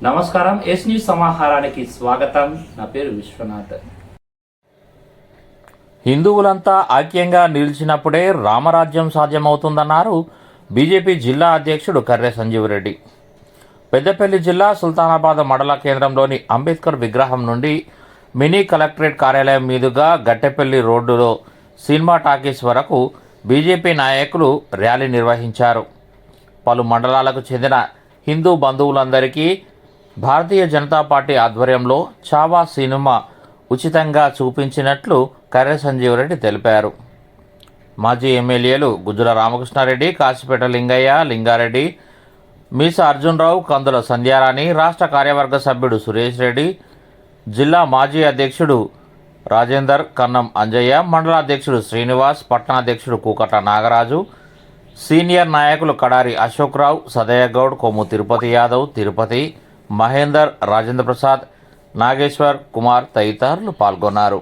నమస్కారం. Yes news సమాహారానికి స్వాగతం. నా పేరు విశ్వనాథ్. హిందువులంతా ఐక్యంగా నిలిచినప్పుడే రామరాజ్యం సాధ్యమవుతుందన్నారు బీజేపీ జిల్లా అధ్యక్షుడు కర్రె సంజీవ్ రెడ్డి. పెద్దపల్లి జిల్లా సుల్తానాబాద్ మండల కేంద్రంలోని అంబేద్కర్ విగ్రహం నుండి మినీ కలెక్టరేట్ కార్యాలయం మీదుగా గట్టెపల్లి రోడ్డులో సినిమా టాకీస్ వరకు బీజేపీ నాయకులు ర్యాలీ నిర్వహించారు. పలు మండలాలకు చెందిన హిందూ బంధువులందరికీ భారతీయ జనతా పార్టీ ఆధ్వర్యంలో చావా సినిమా ఉచితంగా చూపించినట్లు కర్రె సంజీవ్ రెడ్డి తెలిపారు. మాజీ ఎమ్మెల్యేలు గుజ్జుల రామకృష్ణారెడ్డి, కాశీపేట లింగయ్య, లింగారెడ్డి, మీసా అర్జునరావు, కందుల సంధ్యారాణి, రాష్ట్ర కార్యవర్గ సభ్యుడు సురేష్ రెడ్డి, జిల్లా మాజీ అధ్యక్షుడు రాజేందర్, కన్నం అంజయ్య, మండల అధ్యక్షుడు శ్రీనివాస్, పట్టణాధ్యక్షుడు కూకట నాగరాజు, సీనియర్ నాయకులు కడారి అశోక్రావు, సదయ్యగౌడ్, కొమ్ము తిరుపతి యాదవ్, తిరుపతి, మహేందర్, రాజేంద్ర ప్రసాద్, నాగేశ్వర్ కుమార్ తదితరులు పాల్గొన్నారు.